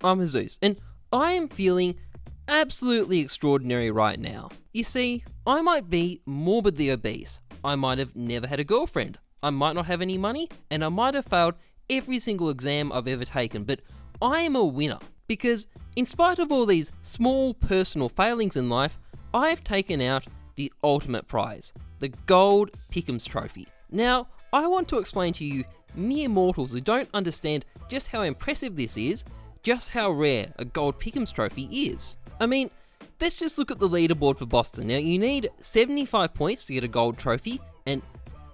I'm Heyzeus, and I am feeling absolutely extraordinary right now. You see, I might be morbidly obese, I might have never had a girlfriend, I might not have any money, and I might have failed every single exam I've ever taken, but I am a winner, because in spite of all these small personal failings in life, I have taken out the ultimate prize, the Gold Pick'ems Trophy. Now, I want to explain to you mere mortals who don't understand just how impressive this is, just how rare a Gold Pick'ems Trophy is. I mean, let's just look at the leaderboard for Boston. Now, you need 75 points to get a gold trophy, and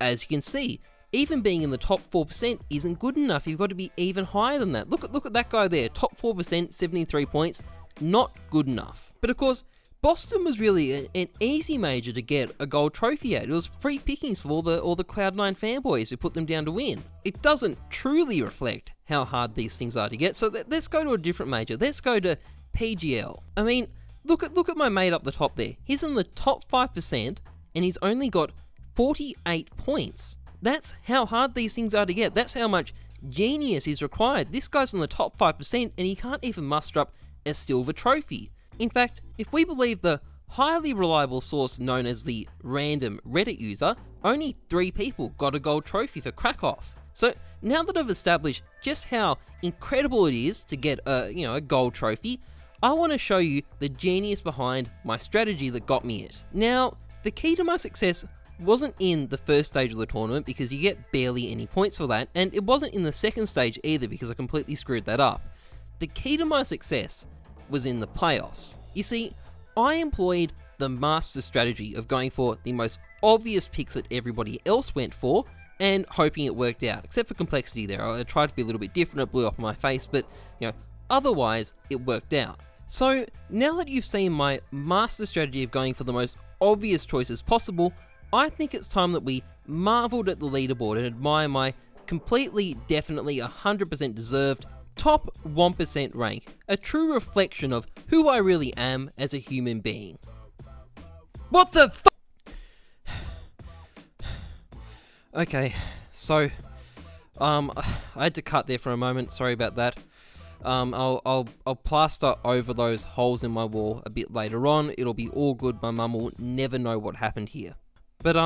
as you can see, even being in the top 4% isn't good enough. You've got to be even higher than that. Look at that guy there, top 4%, 73 points, not good enough. But of course, Boston was really an easy major to get a gold trophy at. It was free pickings for all the Cloud9 fanboys who put them down to win. It doesn't truly reflect how hard these things are to get, so let's go to a different major. Let's go to PGL. I mean, look at my mate up the top there. He's in the top 5% and he's only got 48 points. That's how hard these things are to get. That's how much genius is required. This guy's in the top 5% and he can't even muster up a silver trophy. In fact, if we believe the highly reliable source known as the random Reddit user, only 3 people got a gold trophy for Krakow. So now that I've established just how incredible it is to get a gold trophy, I want to show you the genius behind my strategy that got me it. Now, the key to my success wasn't in the first stage of the tournament because you get barely any points for that, and it wasn't in the second stage either because I completely screwed that up. The key to my success was in the playoffs. You see, I employed the master strategy of going for the most obvious picks that everybody else went for and hoping it worked out, except for complexity there. I tried to be a little bit different, it blew up in my face, but otherwise it worked out. So now that you've seen my master strategy of going for the most obvious choices possible, I think it's time that we marveled at the leaderboard and admire my completely, definitely 100% deserved top 1% rank, a true reflection of who I really am as a human being. What the Okay, so, I had to cut there for a moment, sorry about that. I'll plaster over those holes in my wall a bit later on, it'll be all good, my mum will never know what happened here. But,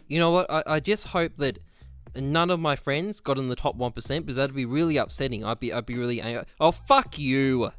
you know what, I just hope that none of my friends got in the top 1% because that'd be really upsetting. I'd be really angry. Oh, fuck you!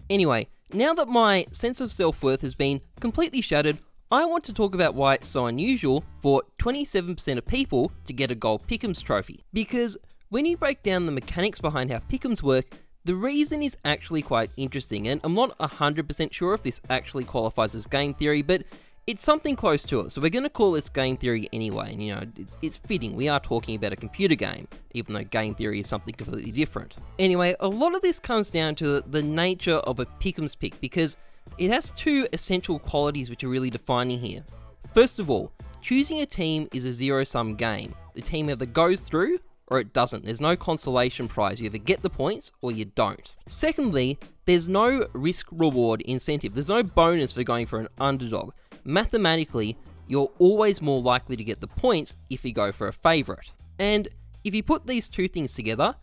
Anyway, now that my sense of self-worth has been completely shattered, I want to talk about why it's so unusual for 27% of people to get a gold Pick'ems trophy. Because when you break down the mechanics behind how Pick'ems work, the reason is actually quite interesting, and I'm not 100% sure if this actually qualifies as game theory, but it's something close to it, so we're going to call this game theory anyway, and it's fitting, we are talking about a computer game, even though game theory is something completely different. Anyway, a lot of this comes down to the nature of a Pick'ems pick, because it has 2 essential qualities which are really defining here. First of all, choosing a team is a zero-sum game. The team either goes through, or it doesn't. There's no consolation prize, you either get the points, or you don't. Secondly, there's no risk-reward incentive, there's no bonus for going for an underdog. Mathematically, you're always more likely to get the points if you go for a favourite. And if you put these 2 things together,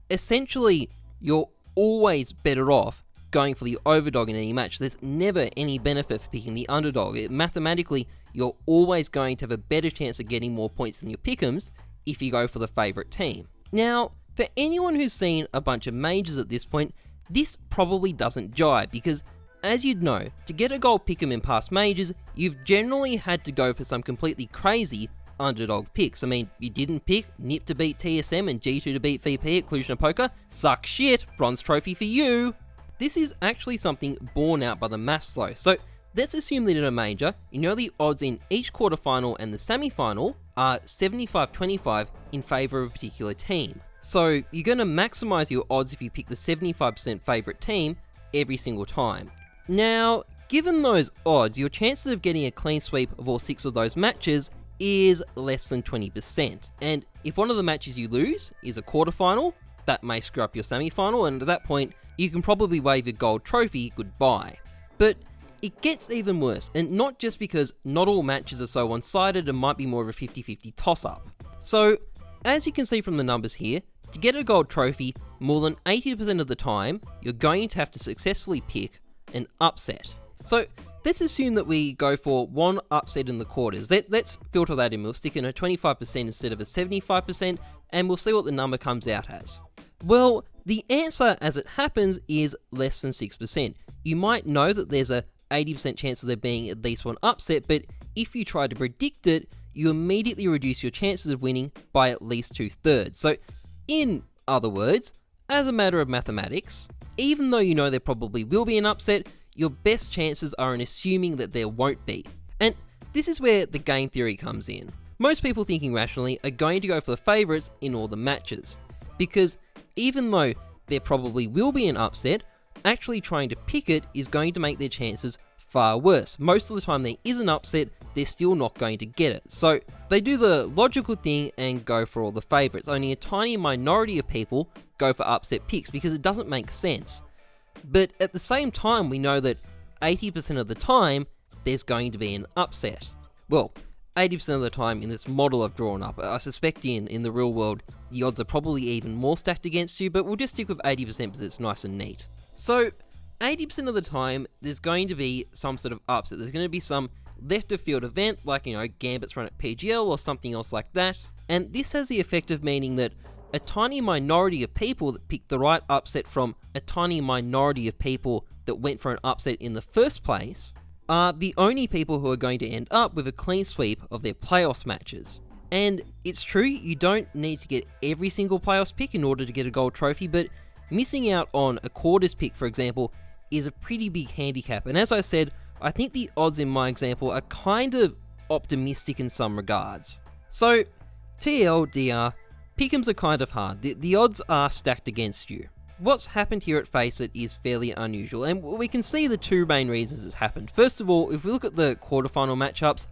essentially you're always better off going for the overdog in any match. There's never any benefit for picking the underdog. Mathematically, you're always going to have a better chance of getting more points than your pick'ems if you go for the favourite team. Now, for anyone who's seen a bunch of majors at this point, this probably doesn't jive because, as you'd know, to get a gold pick'em in past majors, you've generally had to go for some completely crazy underdog picks. I mean, you didn't pick NiP to beat TSM and G2 to beat VP at Cluj-Napoca? Suck shit, bronze trophy for you! This is actually something borne out by the maths though, so let's assume that in a major, you know the odds in each quarterfinal and the semi-final are 75-25 in favour of a particular team. So you're going to maximise your odds if you pick the 75% favourite team every single time. Now, given those odds, your chances of getting a clean sweep of all 6 of those matches is less than 20%. And if one of the matches you lose is a quarterfinal, that may screw up your semi-final, and at that point, you can probably wave your gold trophy goodbye. But it gets even worse, and not just because not all matches are so one-sided and might be more of a 50-50 toss-up. So, as you can see from the numbers here, to get a gold trophy, more than 80% of the time, you're going to have to successfully pick an upset. So let's assume that we go for one upset in the quarters. Let's filter that in. We'll stick in a 25% instead of a 75%, and we'll see what the number comes out as. Well, the answer as it happens is less than 6%. You might know that there's a 80% chance of there being at least one upset, but if you try to predict it, you immediately reduce your chances of winning by at least 2/3. So, in other words, as a matter of mathematics, even though you know there probably will be an upset, your best chances are in assuming that there won't be. And this is where the game theory comes in. Most people thinking rationally are going to go for the favourites in all the matches, because even though there probably will be an upset, actually trying to pick it is going to make their chances far worse. Most of the time there is an upset, they're still not going to get it. So they do the logical thing and go for all the favourites. Only a tiny minority of people go for upset picks because it doesn't make sense. But at the same time, we know that 80% of the time, there's going to be an upset. Well, 80% of the time in this model I've drawn up. I suspect in the real world, the odds are probably even more stacked against you, but we'll just stick with 80% because it's nice and neat. So, 80% of the time, there's going to be some sort of upset. There's going to be some left of field event, like, Gambit's run at PGL or something else like that. And this has the effect of meaning that a tiny minority of people that pick the right upset from a tiny minority of people that went for an upset in the first place are the only people who are going to end up with a clean sweep of their playoffs matches. And it's true, you don't need to get every single playoffs pick in order to get a gold trophy, but missing out on a quarters pick, for example, is a pretty big handicap. And as I said, I think the odds in my example are kind of optimistic in some regards. So, TLDR, pick'ems are kind of hard. The odds are stacked against you. What's happened here at Face It is fairly unusual, and we can see the two main reasons it's happened. First of all, if we look at the quarterfinal matchups,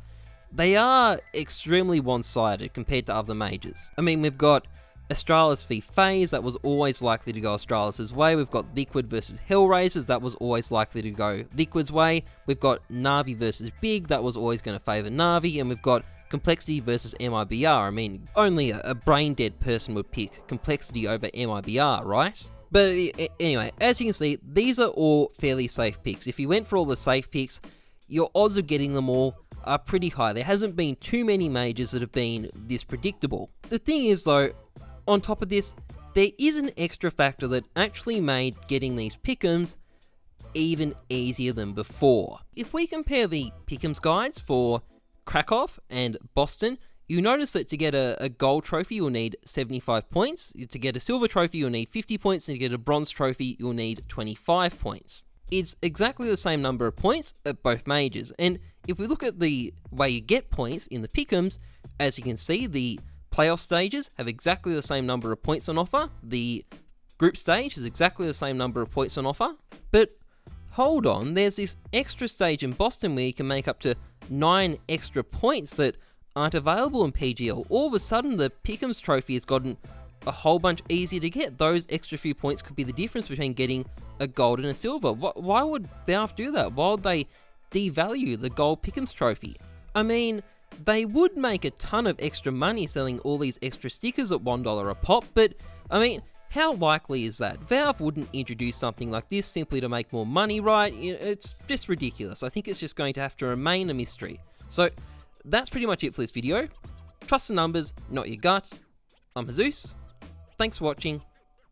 they are extremely one-sided compared to other majors. I mean, we've got Astralis v FaZe, that was always likely to go Astralis' way. We've got Liquid versus Hellraisers, that was always likely to go Liquid's way. We've got Na'Vi versus Big, that was always going to favour Na'Vi, and we've got Complexity versus MIBR. I mean, only a brain-dead person would pick Complexity over MIBR, right? But anyway, as you can see, these are all fairly safe picks. If you went for all the safe picks, your odds of getting them all are pretty high. There hasn't been too many majors that have been this predictable. The thing is though, on top of this, there is an extra factor that actually made getting these pick'ems even easier than before. If we compare the pick'ems guides for Krakow and Boston, you notice that to get a gold trophy, you'll need 75 points. To get a silver trophy, you'll need 50 points. And to get a bronze trophy, you'll need 25 points. It's exactly the same number of points at both majors. And if we look at the way you get points in the pick'ems, as you can see, the playoff stages have exactly the same number of points on offer. The group stage has exactly the same number of points on offer. But hold on, there's this extra stage in Boston where you can make up to 9 extra points that aren't available in PGL. All of a sudden, the Pick'ems trophy has gotten a whole bunch easier to get. Those extra few points could be the difference between getting a gold and a silver. Why would Valve do that? Why would they devalue the gold Pick'ems trophy? I mean, they would make a ton of extra money selling all these extra stickers at $1 a pop, but I mean, how likely is that? Valve wouldn't introduce something like this simply to make more money, right? It's just ridiculous. I think it's just going to have to remain a mystery. So, that's pretty much it for this video. Trust the numbers, not your guts. I'm Heyzeus. Thanks for watching.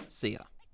See ya.